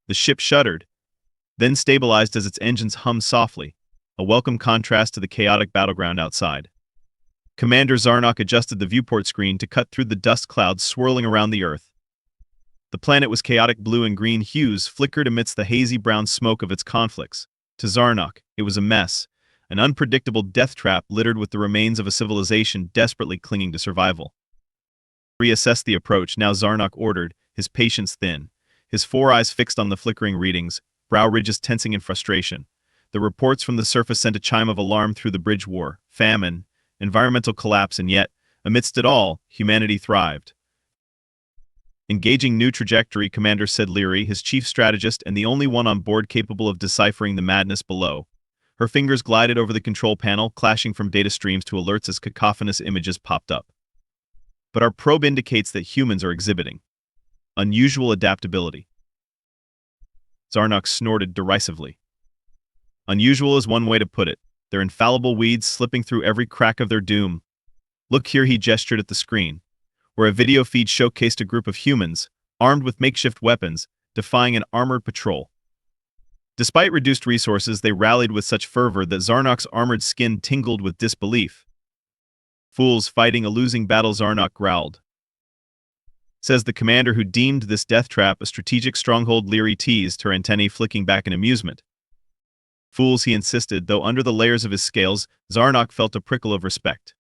The ship shuddered, then stabilized as its engines hummed softly, a welcome contrast to the chaotic battleground outside. Commander Zarnok adjusted the viewport screen to cut through the dust clouds swirling around the Earth. The planet was chaotic blue and green hues flickered amidst the hazy brown smoke of its conflicts. To Zarnok, it was a mess, an unpredictable death trap littered with the remains of a civilization desperately clinging to survival. Reassess the approach, now Zarnok ordered, his patience thin, his four eyes fixed on the flickering readings, brow ridges tensing in frustration. The reports from the surface sent a chime of alarm through the bridge war, famine, environmental collapse, and yet, amidst it all, humanity thrived. Engaging new trajectory, Commander said Leary, his chief strategist and the only one on board capable of deciphering the madness below. Her fingers glided over the control panel, clashing from data streams to alerts as cacophonous images popped up. But our probe indicates that humans are exhibiting unusual adaptability. Zarnok snorted derisively. Unusual is one way to put it. They're infallible weeds slipping through every crack of their doom. Look here, he gestured at the screen, where a video feed showcased a group of humans, armed with makeshift weapons, defying an armored patrol. Despite reduced resources, they rallied with such fervor that Zarnok's armored skin tingled with disbelief. Fools fighting a losing battle, Zarnok growled. Says the commander who deemed this death trap a strategic stronghold. Leary teased, her antennae flicking back in amusement. Fools, he insisted, though under the layers of his scales, Zarnok felt a prickle of respect.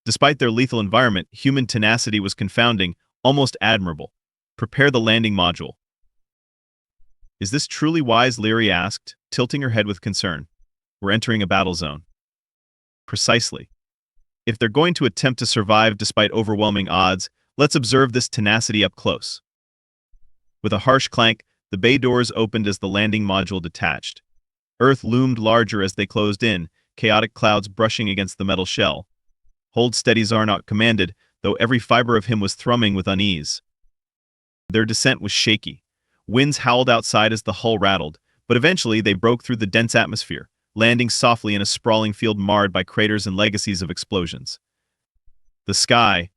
Despite their lethal environment, human tenacity was confounding, almost admirable. Prepare the landing module. Is this truly wise? Leary asked, tilting her head with concern. We're entering a battle zone. Precisely. If they're going to attempt to survive despite overwhelming odds, let's observe this tenacity up close. With a harsh clank, the bay doors opened as the landing module detached. Earth loomed larger as they closed in, chaotic clouds brushing against the metal shell. Hold steady, Zarnok commanded, though every fiber of him was thrumming with unease. Their descent was shaky. Winds howled outside as the hull rattled, but eventually they broke through the dense atmosphere, landing softly in a sprawling field marred by craters and legacies of explosions. The sky,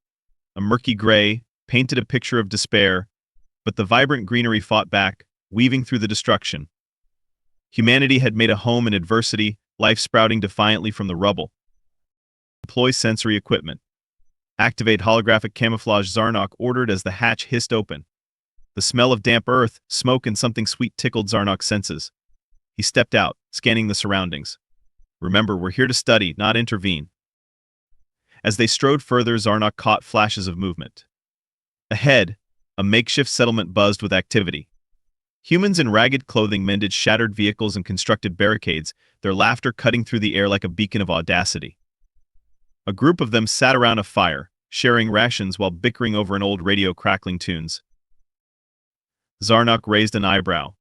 a murky gray, painted a picture of despair, but the vibrant greenery fought back, weaving through the destruction. Humanity had made a home in adversity, life sprouting defiantly from the rubble. Deploy sensory equipment. Activate holographic camouflage, Zarnok ordered as the hatch hissed open. The smell of damp earth, smoke, and something sweet tickled Zarnok's senses. He stepped out, scanning the surroundings. Remember, we're here to study, not intervene. As they strode further, Zarnok caught flashes of movement. Ahead, a makeshift settlement buzzed with activity. Humans in ragged clothing mended shattered vehicles and constructed barricades, their laughter cutting through the air like a beacon of audacity. A group of them sat around a fire, sharing rations while bickering over an old radio crackling tunes. Zarnok raised an eyebrow.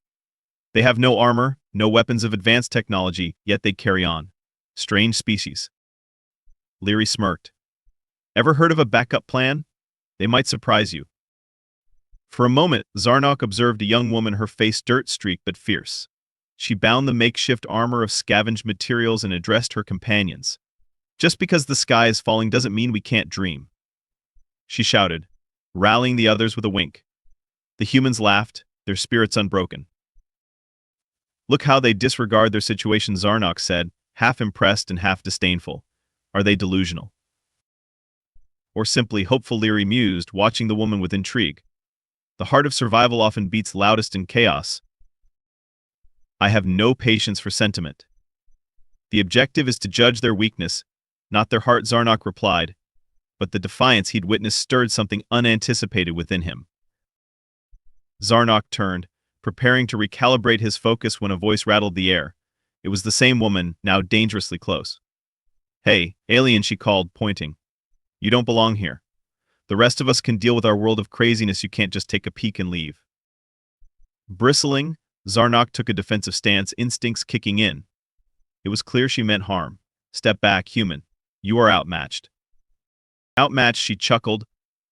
They have no armor, no weapons of advanced technology, yet they carry on. Strange species. Leary smirked. Ever heard of a backup plan? They might surprise you. For a moment, Zarnok observed a young woman, her face dirt-streaked but fierce. She bound the makeshift armor of scavenged materials and addressed her companions. Just because the sky is falling doesn't mean we can't dream. She shouted, rallying the others with a wink. The humans laughed, their spirits unbroken. Look how they disregard their situation, Zarnok said, half impressed and half disdainful. Are they delusional? Or simply hopeful? Leary mused, watching the woman with intrigue. The heart of survival often beats loudest in chaos. I have no patience for sentiment. The objective is to judge their weakness, not their heart, Zarnok replied, but the defiance he'd witnessed stirred something unanticipated within him. Zarnok turned, preparing to recalibrate his focus when a voice rattled the air. It was the same woman, now dangerously close. Hey, alien, she called, pointing. You don't belong here. The rest of us can deal with our world of craziness. You can't just take a peek and leave. Bristling, Zarnok took a defensive stance, instincts kicking in. It was clear she meant harm. Step back, human. You are outmatched. Outmatched, she chuckled,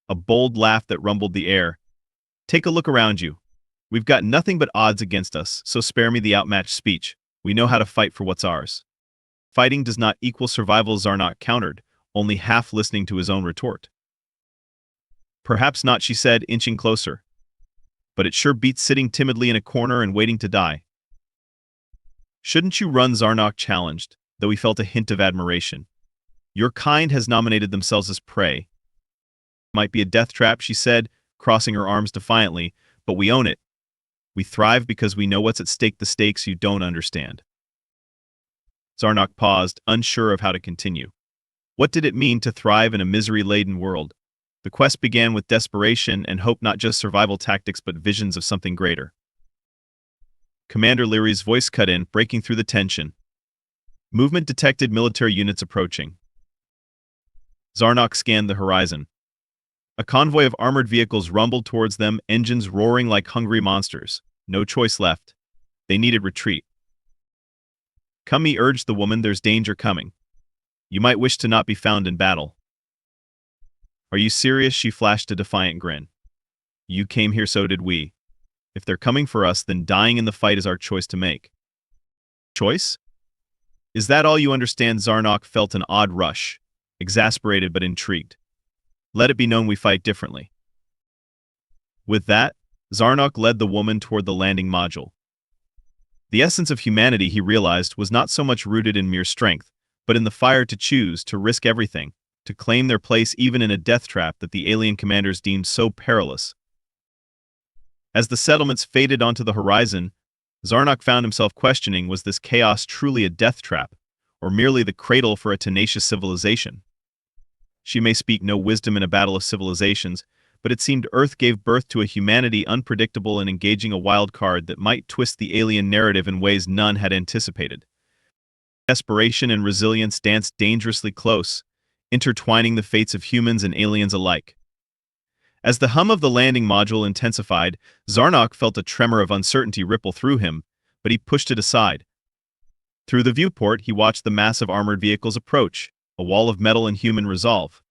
a bold laugh that rumbled the air. Take a look around you. We've got nothing but odds against us, so spare me the outmatched speech. We know how to fight for what's ours. Fighting does not equal survival, Zarnok countered, only half listening to his own retort. Perhaps not, she said, inching closer. but it sure beats sitting timidly in a corner and waiting to die. Shouldn't you run? Zarnok challenged, though he felt a hint of admiration. Your kind has nominated themselves as prey. Might be a death trap, she said, crossing her arms defiantly, but we own it. We thrive because we know what's at stake, the stakes you don't understand. Zarnok paused, unsure of how to continue. What did it mean to thrive in a misery-laden world? The quest began with desperation and hope, not just survival tactics but visions of something greater. Commander Leary's voice cut in, breaking through the tension. Movement detected, military units approaching. Zarnok scanned the horizon. A convoy of armored vehicles rumbled towards them, engines roaring like hungry monsters. No choice left. They needed retreat. Come, he urged the woman, there's danger coming. You might wish to not be found in battle. Are you serious? She flashed a defiant grin. You came here, so did we. If they're coming for us, then dying in the fight is our choice to make. Choice? Is that all you understand? Zarnok felt an odd rush, exasperated but intrigued. Let it be known we fight differently. With that, Zarnok led the woman toward the landing module. The essence of humanity, he realized, was not so much rooted in mere strength, but in the fire to choose, to risk everything, to claim their place even in a death trap that the alien commanders deemed so perilous. As the settlements faded onto the horizon, Zarnok found himself questioning, was this chaos truly a death trap, or merely the cradle for a tenacious civilization? She may speak no wisdom in a battle of civilizations, but it seemed Earth gave birth to a humanity unpredictable and engaging, a wild card that might twist the alien narrative in ways none had anticipated. Desperation and resilience danced dangerously close, intertwining the fates of humans and aliens alike. As the hum of the landing module intensified, Zarnok felt a tremor of uncertainty ripple through him, but he pushed it aside. Through the viewport, he watched the massive armored vehicles approach, a wall of metal and human resolve.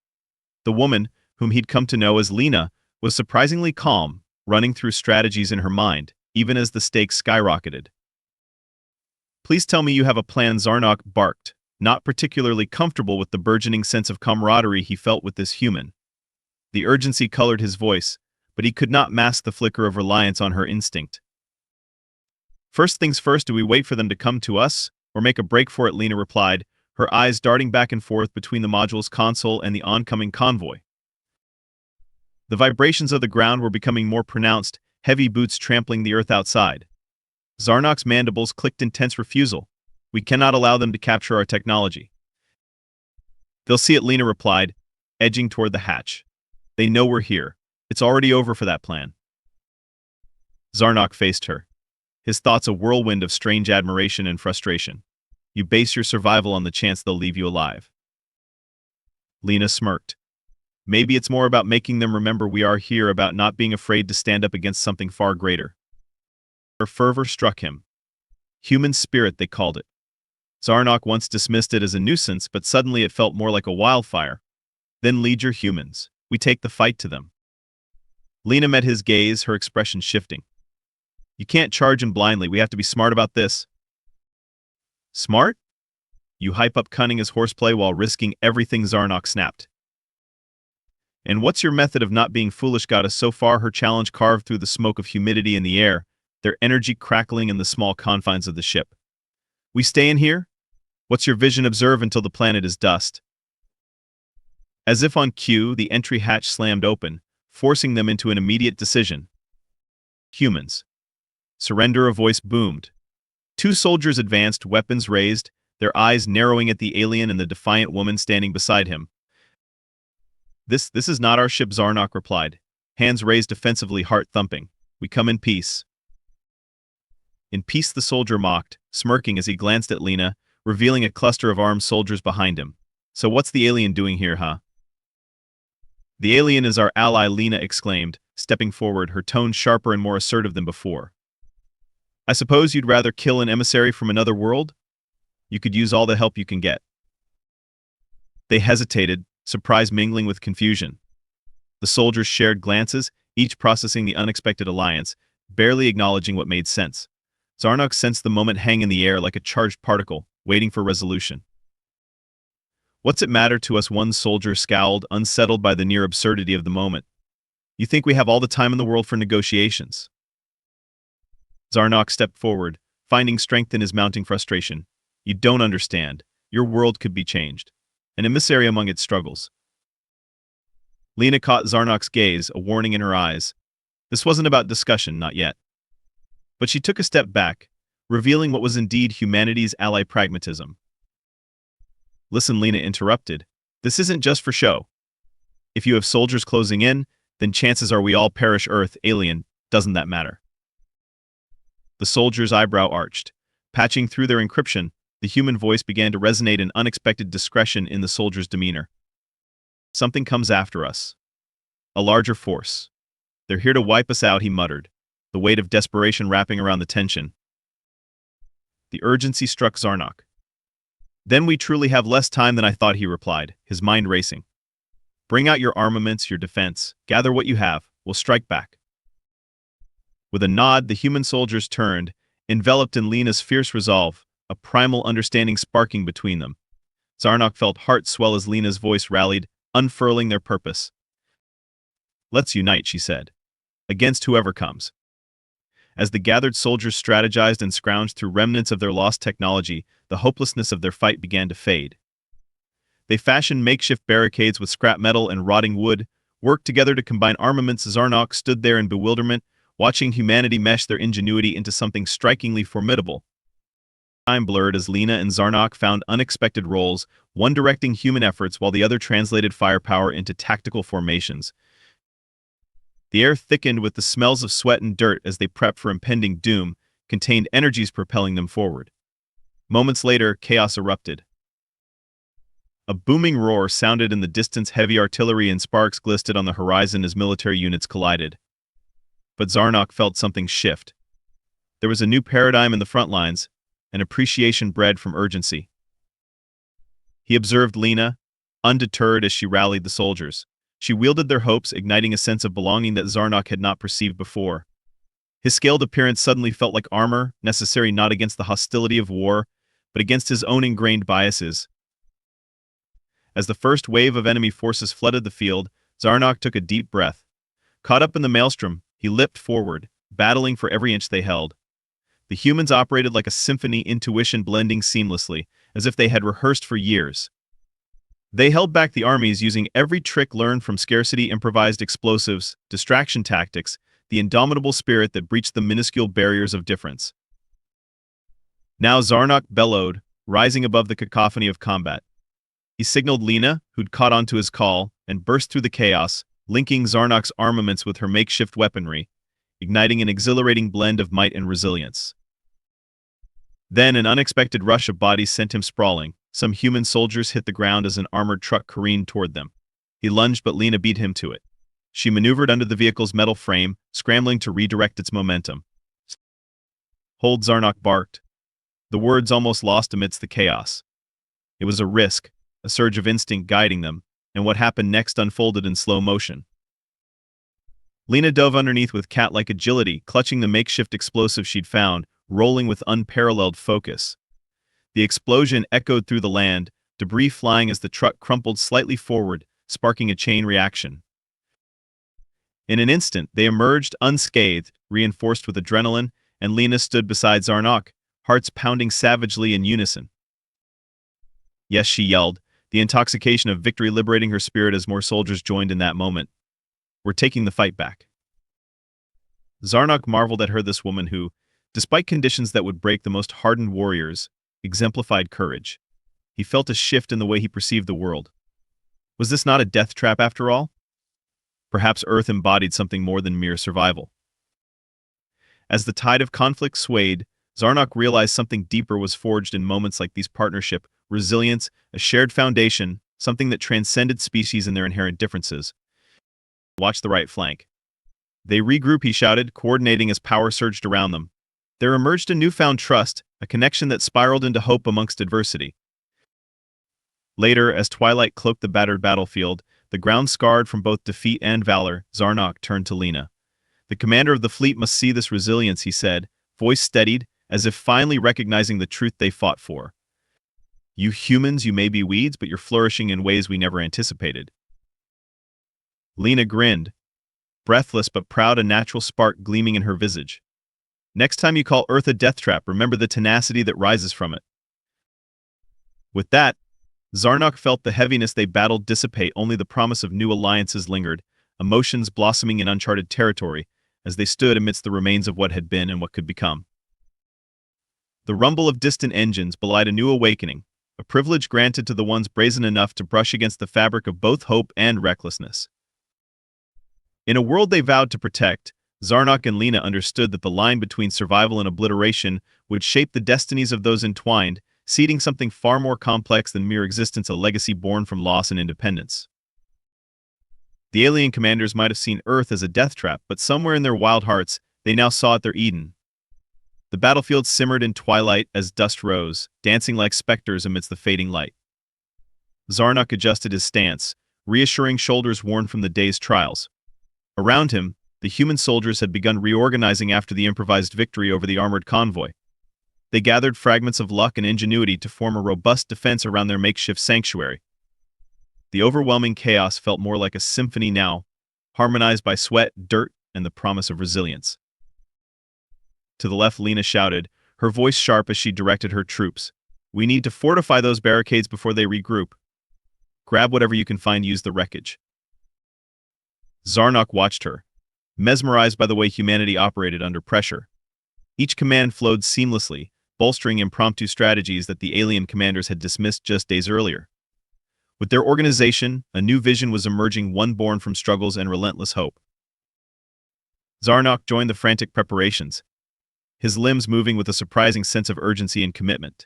The woman, whom he'd come to know as Lena, was surprisingly calm, running through strategies in her mind, even as the stakes skyrocketed. Please tell me you have a plan, Zarnok barked, not particularly comfortable with the burgeoning sense of camaraderie he felt with this human. The urgency colored his voice, but he could not mask the flicker of reliance on her instinct. First things first, do we wait for them to come to us, or make a break for it? Lena replied, her eyes darting back and forth between the module's console and the oncoming convoy. The vibrations of the ground were becoming more pronounced, heavy boots trampling the earth outside. Zarnok's mandibles clicked in tense refusal. We cannot allow them to capture our technology. They'll see it, Lena replied, edging toward the hatch. They know we're here. It's already over for that plan. Zarnok faced her, his thoughts a whirlwind of strange admiration and frustration. You base your survival on the chance they'll leave you alive. Lena smirked. Maybe it's more about making them remember we are here, about not being afraid to stand up against something far greater. Her fervor struck him. Human spirit, they called it. Zarnok once dismissed it as a nuisance, but suddenly it felt more like a wildfire. Then lead your humans. We take the fight to them. Lena met his gaze, her expression shifting. You can't charge in blindly. We have to be smart about this. Smart? You hype up cunning as horseplay while risking everything, Zarnok snapped. And what's your method of not being foolish? Got us so far? Her challenge carved through the smoke of humidity in the air, their energy crackling in the small confines of the ship. We stay in here? What's your vision? Observe until the planet is dust. As if on cue, the entry hatch slammed open, forcing them into an immediate decision. Humans. Surrender, a voice boomed. Two soldiers advanced, weapons raised, their eyes narrowing at the alien and the defiant woman standing beside him. This is not our ship, Zarnok replied, hands raised defensively, heart thumping. We come in peace. In peace, the soldier mocked, smirking as he glanced at Lena, revealing a cluster of armed soldiers behind him. So what's the alien doing here, huh? The alien is our ally, Lena exclaimed, stepping forward, her tone sharper and more assertive than before. I suppose you'd rather kill an emissary from another world? You could use all the help you can get. They hesitated, surprise mingling with confusion. The soldiers shared glances, each processing the unexpected alliance, barely acknowledging what made sense. Zarnok sensed the moment hang in the air like a charged particle, waiting for resolution. What's it matter to us? One soldier scowled, unsettled by the near absurdity of the moment. You think we have all the time in the world for negotiations? Zarnok stepped forward, finding strength in his mounting frustration. You don't understand. Your world could be changed. An emissary among its struggles. Lena caught Zarnok's gaze, a warning in her eyes. This wasn't about discussion, not yet. But she took a step back, revealing what was indeed humanity's ally pragmatism. Listen, Lena interrupted. This isn't just for show. If you have soldiers closing in, then chances are we all perish Earth, alien, doesn't that matter? The soldier's eyebrow arched. Patching through their encryption, the human voice began to resonate in unexpected discretion in the soldier's demeanor. Something comes after us. A larger force. They're here to wipe us out, he muttered, the weight of desperation wrapping around the tension. The urgency struck Zarnok. Then we truly have less time than I thought, he replied, his mind racing. Bring out your armaments, your defense, gather what you have, we'll strike back. With a nod, the human soldiers turned, enveloped in Lena's fierce resolve, a primal understanding sparking between them. Zarnok felt heart swell as Lena's voice rallied, unfurling their purpose. Let's unite, she said, against whoever comes. As the gathered soldiers strategized and scrounged through remnants of their lost technology, the hopelessness of their fight began to fade. They fashioned makeshift barricades with scrap metal and rotting wood, worked together to combine armaments. Zarnok stood there in bewilderment, watching humanity mesh their ingenuity into something strikingly formidable. Time blurred as Lena and Zarnok found unexpected roles, one directing human efforts while the other translated firepower into tactical formations. The air thickened with the smells of sweat and dirt as they prepped for impending doom, contained energies propelling them forward. Moments later, chaos erupted. A booming roar sounded in the distance, heavy artillery and sparks glistened on the horizon as military units collided. But Zarnok felt something shift. There was a new paradigm in the front lines, an appreciation bred from urgency. He observed Lena, undeterred as she rallied the soldiers. She wielded their hopes, igniting a sense of belonging that Zarnok had not perceived before. His scaled appearance suddenly felt like armor, necessary not against the hostility of war, but against his own ingrained biases. As the first wave of enemy forces flooded the field, Zarnok took a deep breath. Caught up in the maelstrom, he leapt forward, battling for every inch they held. The humans operated like a symphony, intuition blending seamlessly, as if they had rehearsed for years. They held back the armies using every trick learned from scarcity, improvised explosives, distraction tactics, the indomitable spirit that breached the minuscule barriers of difference. Now Zarnok bellowed, rising above the cacophony of combat. He signaled Lena, who'd caught onto his call, and burst through the chaos, linking Zarnok's armaments with her makeshift weaponry, igniting an exhilarating blend of might and resilience. Then an unexpected rush of bodies sent him sprawling. Some human soldiers hit the ground as an armored truck careened toward them. He lunged, but Lena beat him to it. She maneuvered under the vehicle's metal frame, scrambling to redirect its momentum. Hold, Zarnok barked, the words almost lost amidst the chaos. It was a risk, a surge of instinct guiding them, and what happened next unfolded in slow motion. Lena dove underneath with cat-like agility, clutching the makeshift explosive she'd found, rolling with unparalleled focus. The explosion echoed through the land, debris flying as the truck crumpled slightly forward, sparking a chain reaction. In an instant, they emerged unscathed, reinforced with adrenaline, and Lena stood beside Zarnok, hearts pounding savagely in unison. Yes, she yelled, the intoxication of victory liberating her spirit as more soldiers joined in that moment. We're taking the fight back. Zarnok marveled at her, this woman who, despite conditions that would break the most hardened warriors, exemplified courage. He felt a shift in the way he perceived the world. Was this not a death trap after all? Perhaps Earth embodied something more than mere survival. As the tide of conflict swayed, Zarnok realized something deeper was forged in moments like these: partnership, resilience, a shared foundation, something that transcended species and their inherent differences. Watch the right flank. They regroup, he shouted, coordinating as power surged around them. There emerged a newfound trust, a connection that spiraled into hope amongst adversity. Later, as twilight cloaked the battered battlefield, the ground scarred from both defeat and valor, Zarnok turned to Lena. The commander of the fleet must see this resilience, he said, voice steadied, as if finally recognizing the truth they fought for. You humans, you may be weeds, but you're flourishing in ways we never anticipated. Lena grinned, breathless but proud, a natural spark gleaming in her visage. Next time you call Earth a deathtrap, remember the tenacity that rises from it. With that, Zarnok felt the heaviness they battled dissipate. Only the promise of new alliances lingered, emotions blossoming in uncharted territory as they stood amidst the remains of what had been and what could become. The rumble of distant engines belied a new awakening, a privilege granted to the ones brazen enough to brush against the fabric of both hope and recklessness. In a world they vowed to protect, Zarnok and Lena understood that the line between survival and obliteration would shape the destinies of those entwined, seeding something far more complex than mere existence, a legacy born from loss and independence. The alien commanders might have seen Earth as a death trap, but somewhere in their wild hearts, they now saw it their Eden. The battlefield simmered in twilight as dust rose, dancing like specters amidst the fading light. Zarnok adjusted his stance, reassuring shoulders worn from the day's trials. Around him, the human soldiers had begun reorganizing after the improvised victory over the armored convoy. They gathered fragments of luck and ingenuity to form a robust defense around their makeshift sanctuary. The overwhelming chaos felt more like a symphony now, harmonized by sweat, dirt, and the promise of resilience. To the left, Lena shouted, her voice sharp as she directed her troops. We need to fortify those barricades before they regroup. Grab whatever you can find, use the wreckage. Zarnok watched her, mesmerized by the way humanity operated under pressure. Each command flowed seamlessly, bolstering impromptu strategies that the alien commanders had dismissed just days earlier. With their organization, a new vision was emerging, one born from struggles and relentless hope. Zarnok joined the frantic preparations, his limbs moving with a surprising sense of urgency and commitment.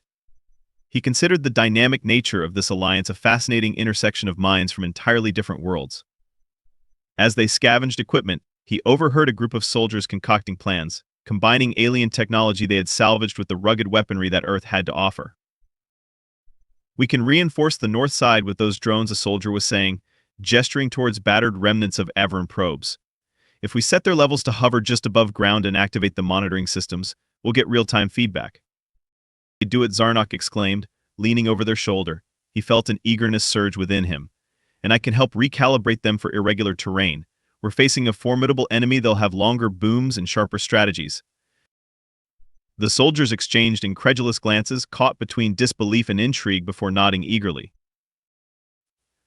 He considered the dynamic nature of this alliance a fascinating intersection of minds from entirely different worlds. As they scavenged equipment, he overheard a group of soldiers concocting plans, combining alien technology they had salvaged with the rugged weaponry that Earth had to offer. We can reinforce the north side with those drones, a soldier was saying, gesturing towards battered remnants of Averin probes. If we set their levels to hover just above ground and activate the monitoring systems, we'll get real-time feedback. Do it, Zarnok exclaimed, leaning over their shoulder. He felt an eagerness surge within him. And I can help recalibrate them for irregular terrain. We're facing a formidable enemy, they'll have longer booms and sharper strategies. The soldiers exchanged incredulous glances, caught between disbelief and intrigue, before nodding eagerly.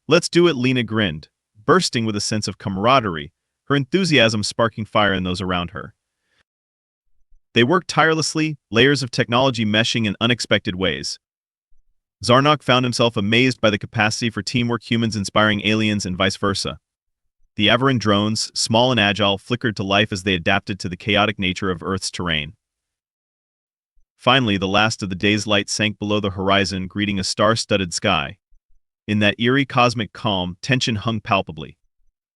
Let's do it, Lena grinned, bursting with a sense of camaraderie, her enthusiasm sparking fire in those around her. They worked tirelessly, layers of technology meshing in unexpected ways. Zarnok found himself amazed by the capacity for teamwork, humans inspiring aliens and vice versa. The Averin drones, small and agile, flickered to life as they adapted to the chaotic nature of Earth's terrain. Finally, the last of the day's light sank below the horizon, greeting a star-studded sky. In that eerie cosmic calm, tension hung palpably.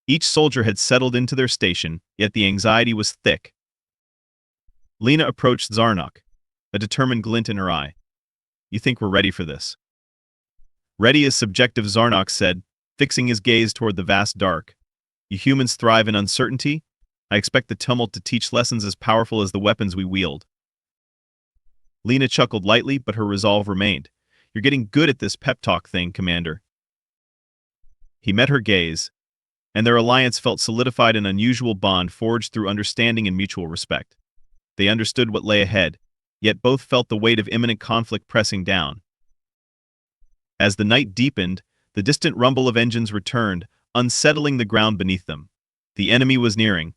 Each soldier had settled into their station, yet the anxiety was thick. Lena approached Zarnok, a determined glint in her eye. You think we're ready for this? Ready is subjective, Zarnok said, fixing his gaze toward the vast dark. You humans thrive in uncertainty? I expect the tumult to teach lessons as powerful as the weapons we wield. Lena chuckled lightly, but her resolve remained. You're getting good at this pep talk thing, Commander. He met her gaze, and their alliance felt solidified, an unusual bond forged through understanding and mutual respect. They understood what lay ahead, yet both felt the weight of imminent conflict pressing down. As the night deepened, the distant rumble of engines returned, unsettling the ground beneath them. The enemy was nearing.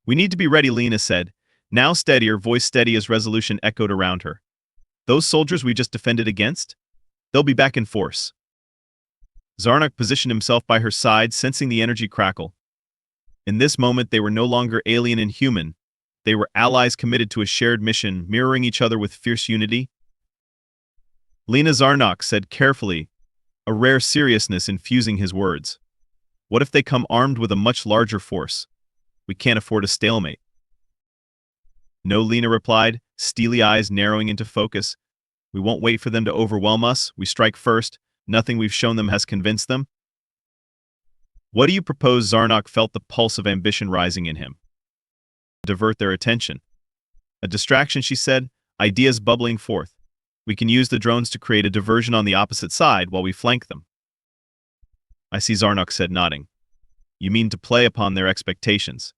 We need to be ready, Lena said, now steadier, voice steady as resolution echoed around her. Those soldiers we just defended against? They'll be back in force. Zarnok positioned himself by her side, sensing the energy crackle. In this moment, they were no longer alien and human. They were allies committed to a shared mission, mirroring each other with fierce unity. Lena, Zarnok said carefully, a rare seriousness infusing his words. What if they come armed with a much larger force? We can't afford a stalemate. No, Lena replied, steely eyes narrowing into focus. We won't wait for them to overwhelm us. We strike first. Nothing we've shown them has convinced them. What do you propose? Zarnok felt the pulse of ambition rising in him. Divert their attention. A distraction, she said, ideas bubbling forth. We can use the drones to create a diversion on the opposite side while we flank them. I see, Zarnok said, nodding. You mean to play upon their expectations.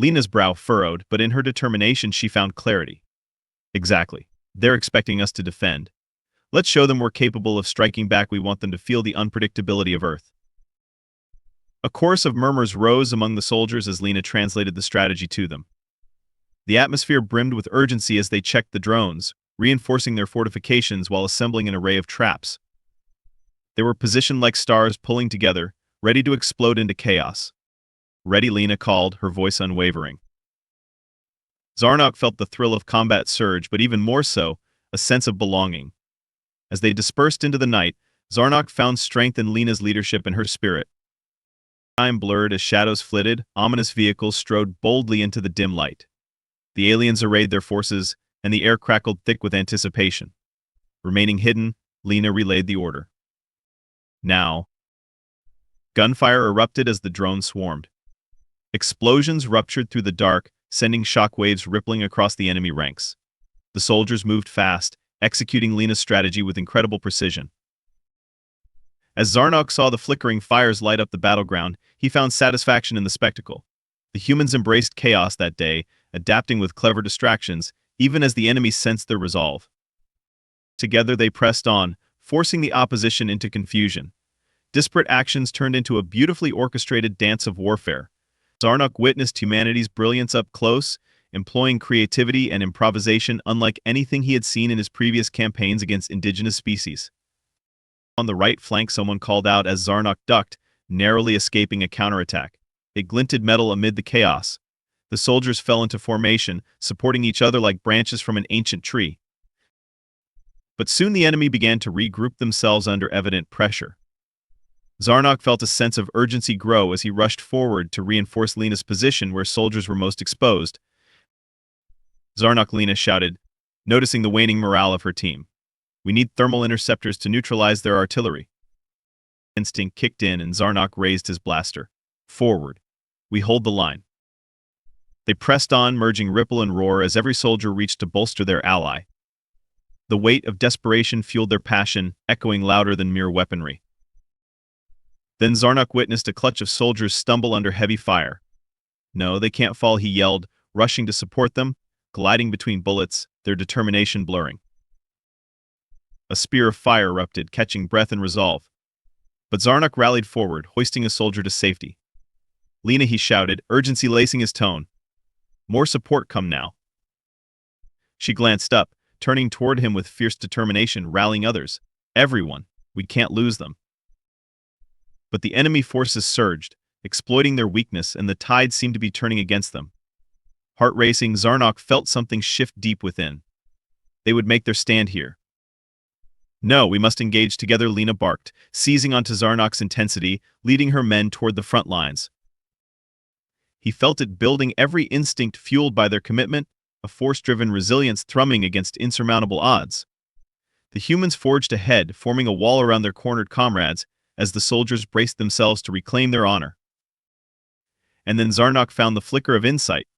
Lena's brow furrowed, but in her determination she found clarity. Exactly. They're expecting us to defend. Let's show them we're capable of striking back. We want them to feel the unpredictability of Earth. A chorus of murmurs rose among the soldiers as Lena translated the strategy to them. The atmosphere brimmed with urgency as they checked the drones, reinforcing their fortifications while assembling an array of traps. They were positioned like stars pulling together, ready to explode into chaos. "Ready," Lena called, her voice unwavering. Zarnok felt the thrill of combat surge, but even more so, a sense of belonging. As they dispersed into the night, Zarnok found strength in Lena's leadership and her spirit. Time blurred as shadows flitted, ominous vehicles strode boldly into the dim light. The aliens arrayed their forces, and the air crackled thick with anticipation. Remaining hidden, Lena relayed the order. Now. Gunfire erupted as the drones swarmed. Explosions ruptured through the dark, sending shockwaves rippling across the enemy ranks. The soldiers moved fast, executing Lena's strategy with incredible precision. As Zarnok saw the flickering fires light up the battleground, he found satisfaction in the spectacle. The humans embraced chaos that day, adapting with clever distractions, even as the enemy sensed their resolve. Together they pressed on, forcing the opposition into confusion. Disparate actions turned into a beautifully orchestrated dance of warfare. Zarnok witnessed humanity's brilliance up close, employing creativity and improvisation unlike anything he had seen in his previous campaigns against indigenous species. On the right flank, someone called out as Zarnok ducked, narrowly escaping a counterattack. It glinted metal amid the chaos. The soldiers fell into formation, supporting each other like branches from an ancient tree. But soon the enemy began to regroup themselves under evident pressure. Zarnok felt a sense of urgency grow as he rushed forward to reinforce Lena's position where soldiers were most exposed. "Zarnok," Lena shouted, noticing the waning morale of her team. "We need thermal interceptors to neutralize their artillery." Instinct kicked in and Zarnok raised his blaster. "Forward. We hold the line." They pressed on, merging ripple and roar as every soldier reached to bolster their ally. The weight of desperation fueled their passion, echoing louder than mere weaponry. Then Zarnok witnessed a clutch of soldiers stumble under heavy fire. "No, they can't fall," he yelled, rushing to support them, gliding between bullets, their determination blurring. A spear of fire erupted, catching breath and resolve. But Zarnok rallied forward, hoisting a soldier to safety. "Lena," he shouted, urgency lacing his tone. "More support come now." She glanced up, turning toward him with fierce determination, rallying others. "Everyone, we can't lose them." But the enemy forces surged, exploiting their weakness, and the tide seemed to be turning against them. Heart racing, Zarnok felt something shift deep within. They would make their stand here. "No, we must engage together," Lena barked, seizing onto Zarnok's intensity, leading her men toward the front lines. He felt it building, every instinct fueled by their commitment, a force-driven resilience thrumming against insurmountable odds. The humans forged ahead, forming a wall around their cornered comrades, as the soldiers braced themselves to reclaim their honor. And then Zarnok found the flicker of insight.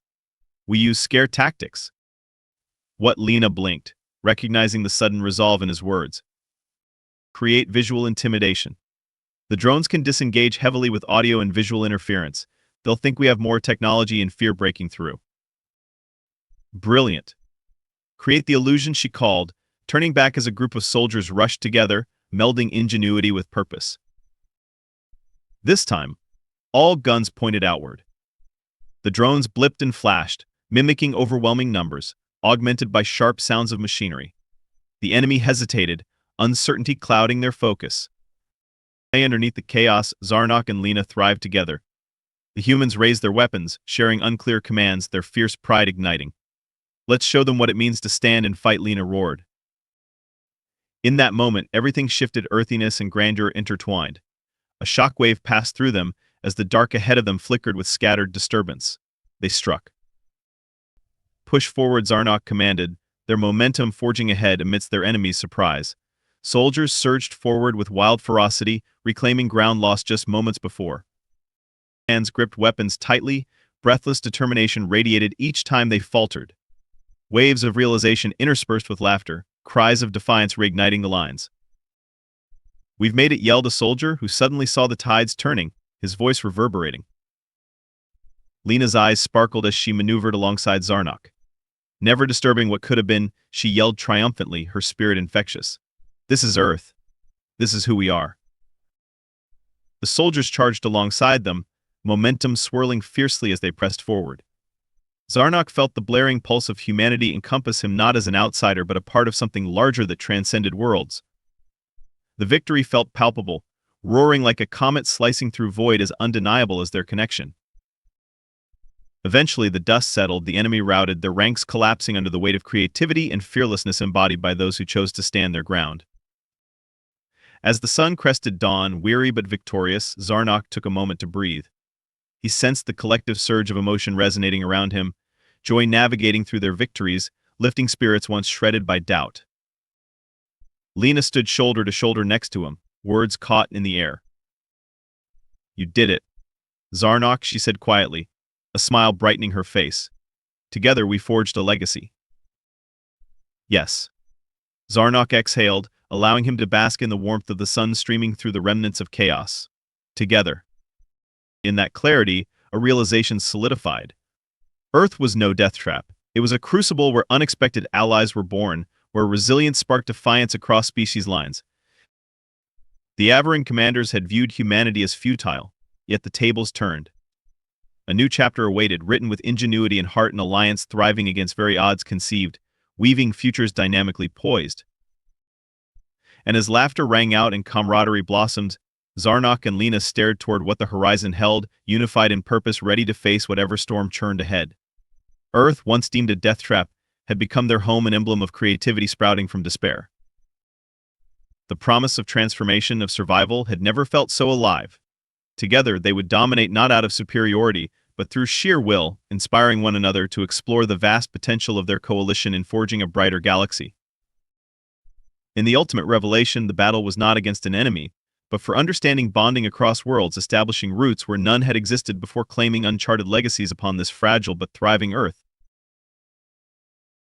"We use scare tactics." "What?" Lena blinked, recognizing the sudden resolve in his words. "Create visual intimidation. The drones can disengage heavily with audio and visual interference. They'll think we have more technology and fear breaking through." "Brilliant." "Create the illusion," she called, turning back as a group of soldiers rushed together, melding ingenuity with purpose. This time, all guns pointed outward. The drones blipped and flashed, mimicking overwhelming numbers, augmented by sharp sounds of machinery. The enemy hesitated, uncertainty clouding their focus. Underneath the chaos, Zarnok and Lena thrived together. The humans raised their weapons, sharing unclear commands, their fierce pride igniting. "Let's show them what it means to stand and fight," Lena roared. In that moment, everything shifted, earthiness and grandeur intertwined. A shockwave passed through them as the dark ahead of them flickered with scattered disturbance. They struck. "Push forward," Zarnok commanded, their momentum forging ahead amidst their enemies' surprise. Soldiers surged forward with wild ferocity, reclaiming ground lost just moments before. Hands gripped weapons tightly, breathless determination radiated each time they faltered. Waves of realization interspersed with laughter, cries of defiance reigniting the lines. "We've made it," yelled a soldier who suddenly saw the tides turning, his voice reverberating. Lena's eyes sparkled as she maneuvered alongside Zarnok. Never disturbing what could have been, she yelled triumphantly, her spirit infectious. This is Earth. This is who we are. The soldiers charged alongside them, momentum swirling fiercely as they pressed forward. Zarnok felt the blaring pulse of humanity encompass him not as an outsider but a part of something larger that transcended worlds. The victory felt palpable, roaring like a comet slicing through void, as undeniable as their connection. Eventually the dust settled, the enemy routed, their ranks collapsing under the weight of creativity and fearlessness embodied by those who chose to stand their ground. As the sun crested dawn, weary but victorious, Zarnok took a moment to breathe. He sensed the collective surge of emotion resonating around him, joy navigating through their victories, lifting spirits once shredded by doubt. Lena stood shoulder to shoulder next to him, words caught in the air. "You did it, Zarnok," she said quietly, a smile brightening her face. "Together we forged a legacy." "Yes." Zarnok exhaled, allowing him to bask in the warmth of the sun streaming through the remnants of chaos. Together. In that clarity, a realization solidified. Earth was no death trap. It was a crucible where unexpected allies were born, where resilience sparked defiance across species lines. The Averin commanders had viewed humanity as futile, yet the tables turned. A new chapter awaited, written with ingenuity and heart, an alliance thriving against very odds conceived, weaving futures dynamically poised. And as laughter rang out and camaraderie blossomed, Zarnok and Lena stared toward what the horizon held, unified in purpose, ready to face whatever storm churned ahead. Earth, once deemed a death trap, had become their home, an emblem of creativity sprouting from despair. The promise of transformation, of survival, had never felt so alive. Together, they would dominate not out of superiority, but through sheer will, inspiring one another to explore the vast potential of their coalition in forging a brighter galaxy. In the ultimate revelation, the battle was not against an enemy, but for understanding, bonding across worlds, establishing roots where none had existed before, claiming uncharted legacies upon this fragile but thriving Earth.